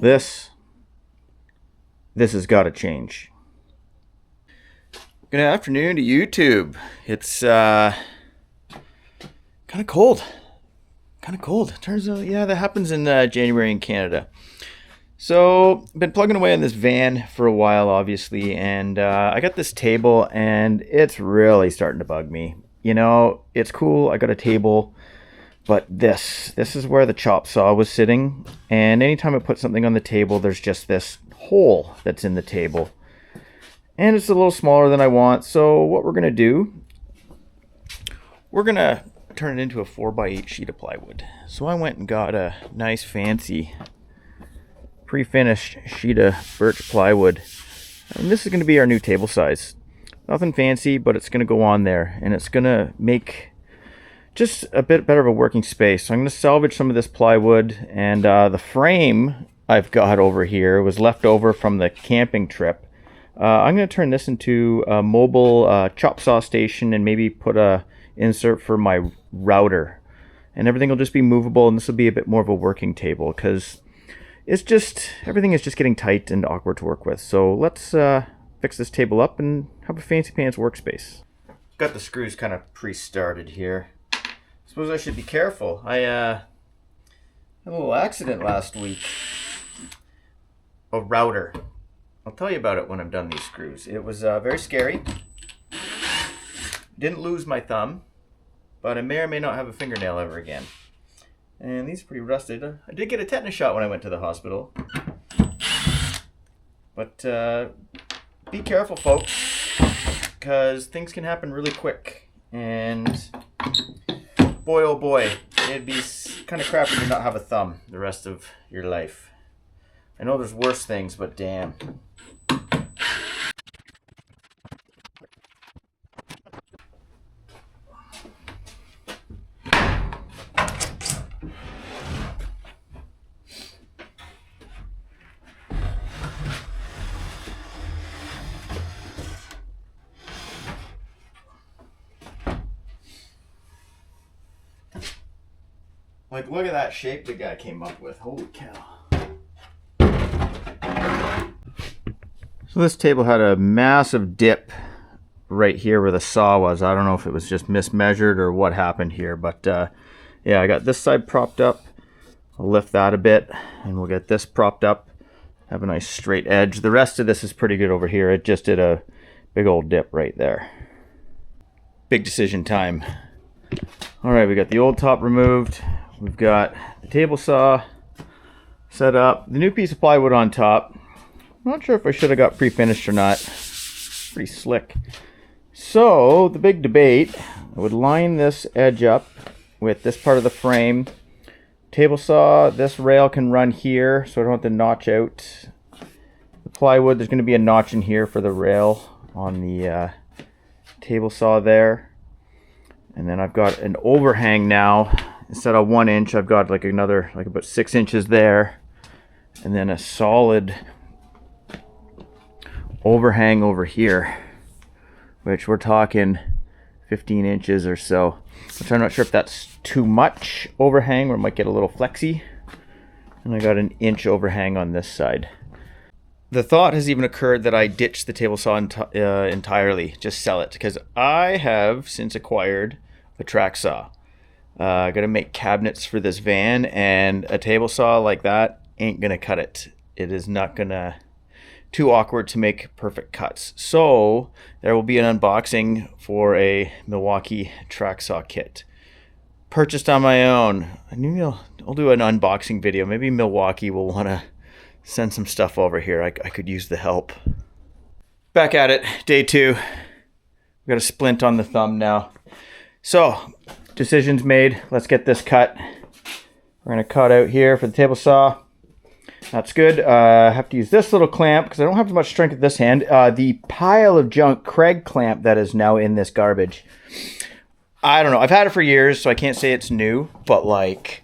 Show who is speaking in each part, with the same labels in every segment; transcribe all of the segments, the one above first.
Speaker 1: This has got to change. Good afternoon to YouTube. It's kind of cold. Turns out, yeah, that happens in January in Canada. So, been plugging away on this van for a while, obviously, and I got this table, and it's really starting to bug me. You know, it's cool, I got a table, but this is where the chop saw was sitting, and anytime I put something on the table, there's just this hole that's in the table. And it's a little smaller than I want, so what we're going to do, we're going to turn it into a 4x8 sheet of plywood. So I went and got a nice fancy pre-finished sheet of birch plywood. And this is going to be our new table size. Nothing fancy, but it's going to go on there, and it's going to make just a bit better of a working space. So I'm going to salvage some of this plywood, and the frame I've got over here was left over from the camping trip. I'm going to turn this into a mobile chop saw station and maybe put a insert for my router. And everything will just be movable, and this will be a bit more of a working table because it's just, everything is just getting tight and awkward to work with. So let's fix this table up and have a fancy pants workspace. Got the screws kind of pre-started here. Suppose I should be careful. I had a little accident last week. A router. I'll tell you about it when I'm done these screws. It was very scary. Didn't lose my thumb, but I may or may not have a fingernail ever again. And these are pretty rusted. I did get a tetanus shot when I went to the hospital. But be careful, folks, because things can happen really quick. And boy, oh boy, it'd be kind of crappy to not have a thumb the rest of your life. I know there's worse things, but damn. Like, look at that shape the guy came up with. Holy cow. So this table had a massive dip right here where the saw was. I don't know if it was just mismeasured or what happened here, but yeah, I got this side propped up. I'll lift that a bit and we'll get this propped up. Have a nice straight edge. The rest of this is pretty good over here. It just did a big old dip right there. Big decision time. All right, we got the old top removed. We've got the table saw set up. The new piece of plywood on top. I'm not sure if I should have got pre-finished or not. Pretty slick. So the big debate, I would line this edge up with this part of the frame. Table saw, this rail can run here, so I don't have to notch out the plywood. There's going to be a notch in here for the rail on the table saw there. And then I've got an overhang now. Instead of 1 inch, I've got like another, like about 6 inches there. And then a solid overhang over here, which we're talking 15 inches or so. Which I'm not sure if that's too much overhang, or it might get a little flexy. And I got an inch overhang on this side. The thought has even occurred that I ditch the table saw entirely, just sell it, because I have since acquired a track saw. I gotta make cabinets for this van, and a table saw like that ain't gonna cut it. It is not gonna, too awkward to make perfect cuts. So there will be an unboxing for a Milwaukee track saw kit. Purchased on my own. I'll do an unboxing video. Maybe Milwaukee will wanna send some stuff over here. I could use the help. Back at it, day 2. We got a splint on the thumb now. So, decisions made. Let's get this cut. We're going to cut out here for the table saw. That's good. I have to use this little clamp because I don't have as much strength with this hand. The pile of junk Craig clamp that is now in this garbage. I don't know. I've had it for years, so I can't say it's new. But like,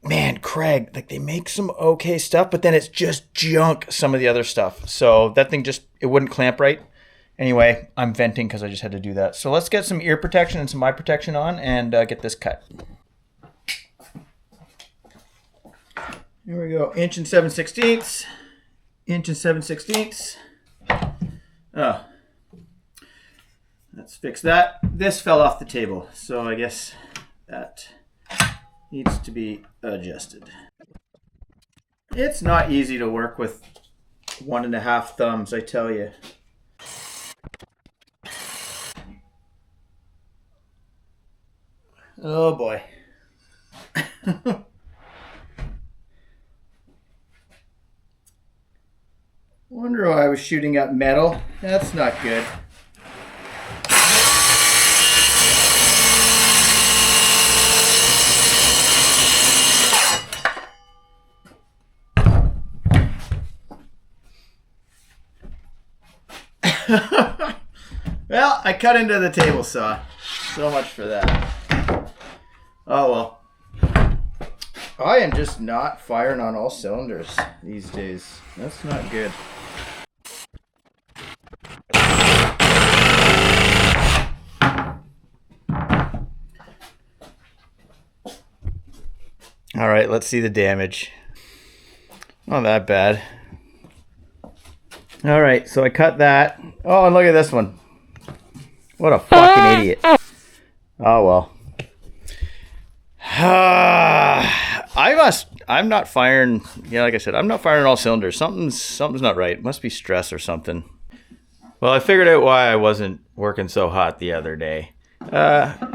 Speaker 1: man, Craig, like they make some okay stuff, but then it's just junk, some of the other stuff. So that thing just, it wouldn't clamp right. Anyway, I'm venting because I just had to do that. So let's get some ear protection and some eye protection on and get this cut. Here we go. Inch and 7/16. Inch and 7/16. Oh. Let's fix that. This fell off the table, so I guess that needs to be adjusted. It's not easy to work with 1.5 thumbs, I tell you. Oh boy. Wonder why I was shooting up metal. That's not good. Well, I cut into the table saw. So much for that. Oh well. I am just not firing on all cylinders these days. That's not good. All right, let's see the damage. Not that bad. All right, so I cut that. Oh, and look at this one. What a fucking idiot. Oh well. I'm not firing. Yeah, like I said, I'm not firing all cylinders. Something's not right. It must be stress or something. Well, I figured out why I wasn't working so hot the other day.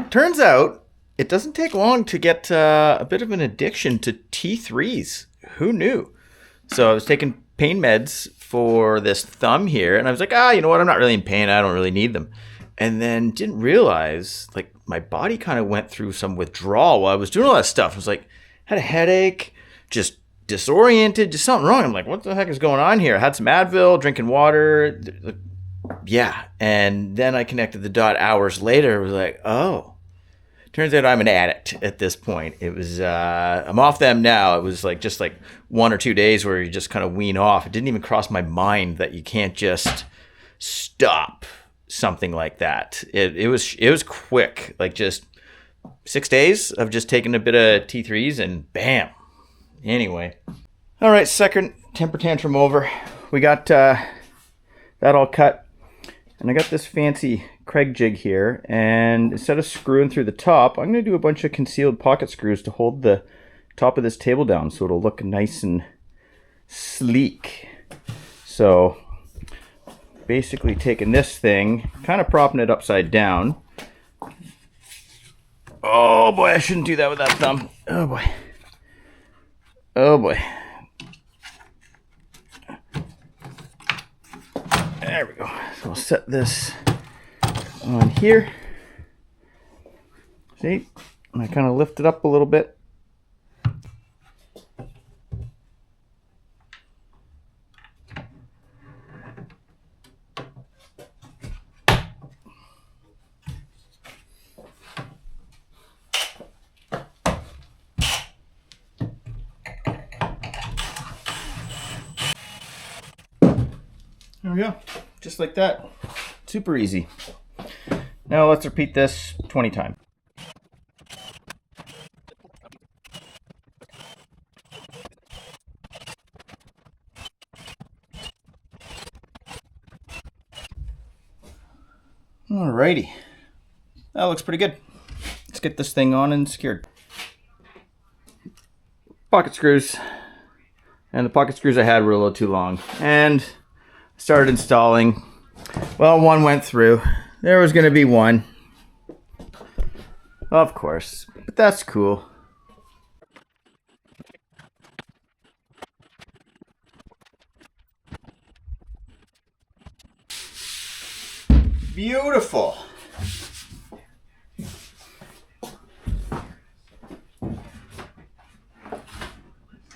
Speaker 1: Turns out it doesn't take long to get a bit of an addiction to T3s. Who knew? So I was taking pain meds for this thumb here, and I was like, you know what? I'm not really in pain. I don't really need them. And then didn't realize, like, my body kind of went through some withdrawal while I was doing all that stuff. I was like, had a headache, just disoriented, just something wrong. I'm like, what the heck is going on here? I had some Advil, drinking water. Yeah. And then I connected the dot hours later. I was like, oh. Turns out I'm an addict at this point. It was, I'm off them now. It was like just like 1 or 2 days where you just kind of wean off. It didn't even cross my mind that you can't just stop something like that. It was quick, like just 6 days of just taking a bit of T3s and bam. Anyway, all right, second temper tantrum over. We got that all cut, and I got this fancy Craig jig here, and instead of screwing through the top, I'm going to do a bunch of concealed pocket screws to hold the top of this table down so it'll look nice and sleek. So basically taking this thing, kind of propping it upside down. Oh boy, I shouldn't do that with that thumb. Oh boy. Oh boy. There we go. So I'll set this on here. See? And I kind of lift it up a little bit. There we go. Just like that. Super easy. Now let's repeat this 20 times. Alrighty. That looks pretty good. Let's get this thing on and secured. Pocket screws. And the pocket screws I had were a little too long. And started installing. Well, one went through. There was going to be one. Of course. But that's cool. Beautiful.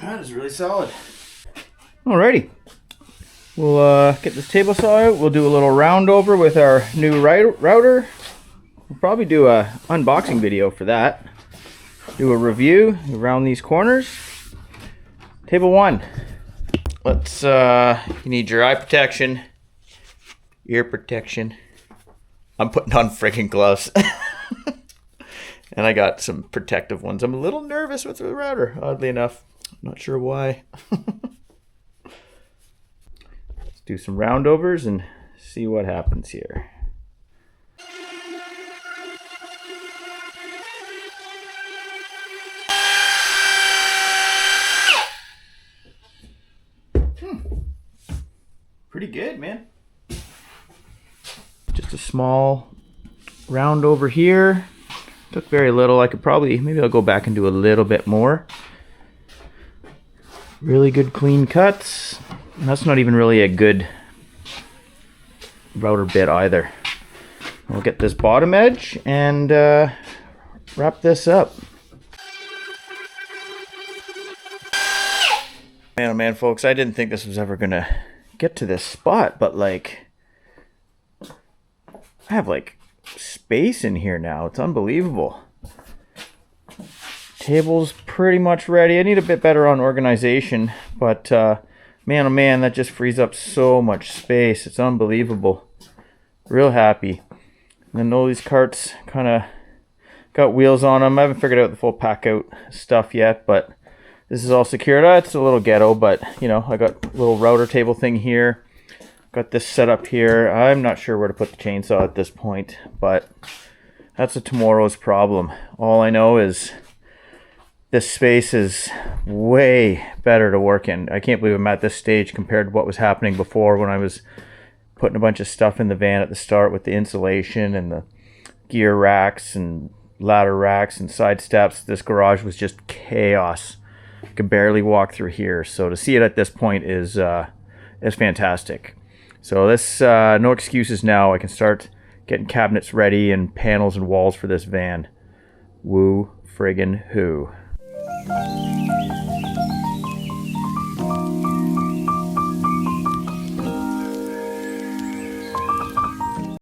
Speaker 1: That is really solid. Alrighty. We'll get this table saw out. We'll do a little round over with our new router. We'll probably do a unboxing video for that. Do a review around these corners. Table 1. Let's, you need your eye protection, ear protection. I'm putting on freaking gloves. And I got some protective ones. I'm a little nervous with the router, oddly enough. Not sure why. Let's do some roundovers and see what happens here. Pretty good, man. Just a small round over here. Took very little. I could probably, maybe I'll go back and do a little bit more. Really good clean cuts. And that's not even really a good router bit either. We'll get this bottom edge and wrap this up. Man, oh man, folks, I didn't think this was ever gonna get to this spot, but like, I have like space in here now. It's unbelievable. Table's pretty much ready. I need a bit better on organization, but man, oh man, that just frees up so much space. It's unbelievable. Real happy. And then all these carts kind of got wheels on them. I haven't figured out the full pack out stuff yet, but this is all secured. It's a little ghetto, but you know, I got a little router table thing here. Got this set up here. I'm not sure where to put the chainsaw at this point, but that's a tomorrow's problem. All I know is this space is way better to work in. I can't believe I'm at this stage compared to what was happening before when I was putting a bunch of stuff in the van at the start with the insulation and the gear racks and ladder racks and side steps. This garage was just chaos. I could barely walk through here. So to see it at this point is fantastic. So this, no excuses now. I can start getting cabinets ready and panels and walls for this van. Woo friggin' who.